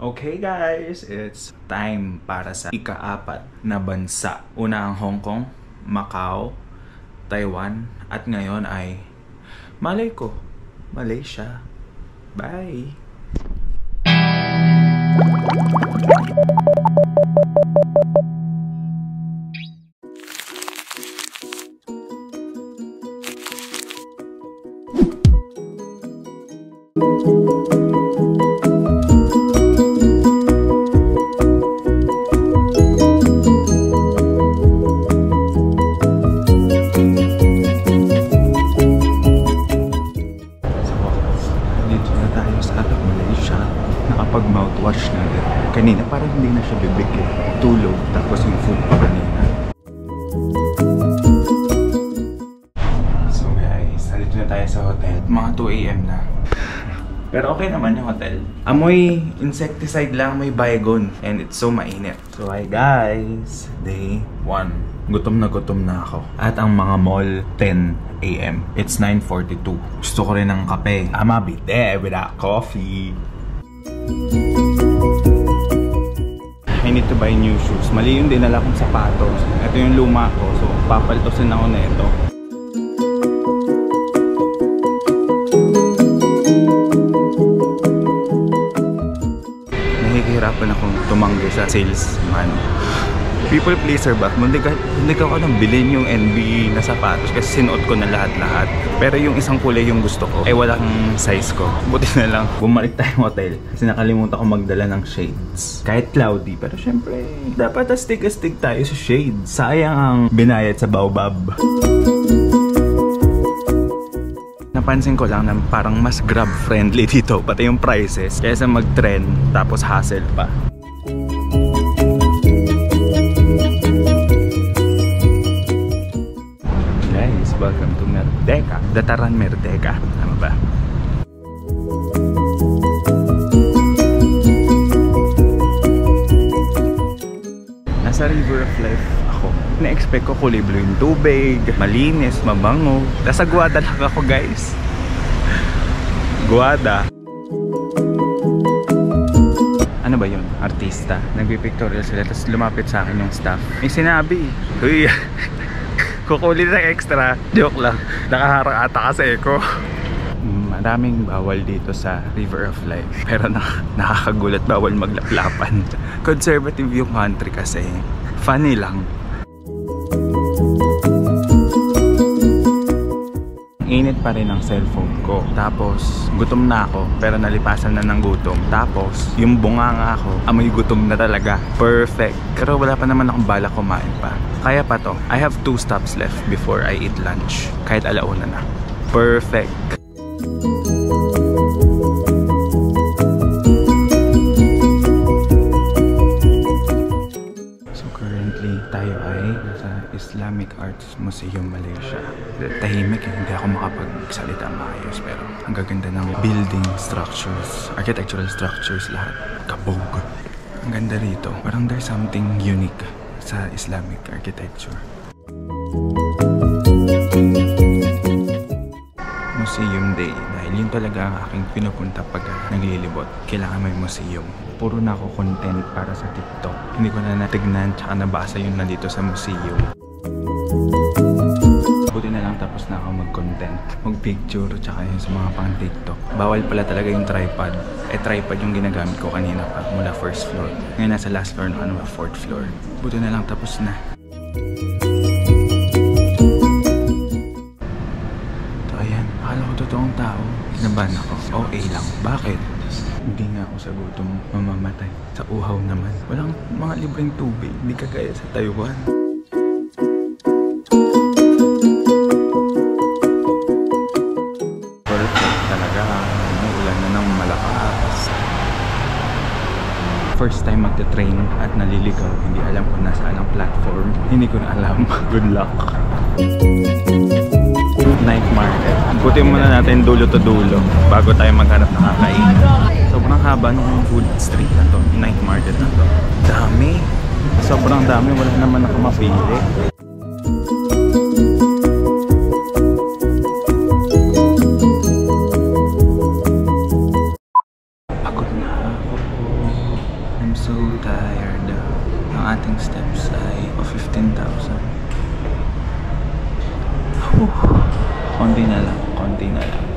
Okay guys, it's time para sa ika-4 na bansa. Una ang Hong Kong, Macau, Taiwan, at ngayon ay malay ko, Malaysia. Bye! Nakapag mouthwash na din. Kanina parang hindi na siya bibig eh. Tulog tapos yung food pa kanina. So guys, nandito na tayo sa hotel. Mga 2 AM na. Pero okay naman yung hotel. Amoy insecticide lang, may baygon. And it's so mainit. So hi guys! Day 1. Gutom na ako. At ang mga mall, 10 AM. It's 9:42. Gusto ko rin ng kape. I'ma be there without coffee. I need to buy new shoes. Mali yung dinala kong sapatos. Ito yung luma ko. So, papaltosin ako na ito. Nahihirapan akong tumanggi sa salesman. People pleaser ba? Hindi ka ako nang bilhin yung NBA na sapatos kasi sinuot ko na lahat-lahat. Pero yung isang kulay yung gusto ko, ay walang size ko. Buti na lang, bumalik tayong hotel kasi nakalimutan ko magdala ng shades. Kahit cloudy, pero syempre, dapat astig-astig tayo sa shades. Sayang ang binayad sa Baobab. Napansin ko lang na parang mas grab-friendly dito, pati yung prices, kaysa mag-trend tapos hassle pa. Welcome to Merdeka. Dataran Merdeka. Tama ba? Nasa River of Life ako. Na-expect ko kulay blue yung tubig, malinis, mabango. Nasa Guada lang ako guys. Guada. Ano ba yun? Artista. Nagpipictorial sila tapos lumapit sa akin yung staff. May sinabi. Uy! Kukulit ng extra. Joke lang. Nakaharang ata kasi ko. Maraming bawal dito sa River of Life. Pero nakakagulat, bawal maglaplapan. Conservative yung country kasi. Funny lang. Init pa rin ang cellphone ko. Tapos, gutom na ako. Pero nalipasan na ng gutom. Tapos, yung bunganga ako, amoy gutom na talaga. Perfect. Pero wala pa naman akong balak kumain pa. Kaya pa to. I have 2 stops left before I eat lunch. Kahit alauna na. Perfect. So currently, tayo ay sa Islamic Arts Museum, Malaysia. Tahimik, hindi ako makapagsalita maayos. Pero ang gaganda ng building structures, architectural structures, lahat. Kabog. Ang ganda rito. Parang there's something unique sa Islamic architecture. Museum Day. Dahil yun talaga ang aking pinupunta pag naglilibot. Kailangan may museum. Puro na ako content para sa TikTok. Hindi ko na natignan tsaka nabasa yun nandito sa museum. Buti na lang tapos na ako mag-content. Mag-picture tsaka yun sa mga pang TikTok. Bawal pala talaga yung tripod. Tripod yung ginagamit ko kanina pa mula 1st floor. Ngayon nasa last floor na 4th floor. Buti na lang tapos na. So ayan, akala ko totoong tao. Kinabahan ako. OA lang. Bakit? Hindi nga ako sa gutom mamamatay. Sa uhaw naman. Walang mga libreng tubig. Hindi kagaya sa Taiwan. Perfect talaga. Ulan na ng malakas. First time magte-train at naliligaw. Hindi alam kung nasaan ang platform. Hindi ko na alam. Good luck. Night market. Ikutin muna natin dulo to dulo bago tayo maghanap ng kakain. Sobrang haba ng food street na to. Night market na to. Dami. Sobrang dami. Wala naman ako mapili. so tired. Ang ating steps ay 15,000. Konti na lang, konti na lang.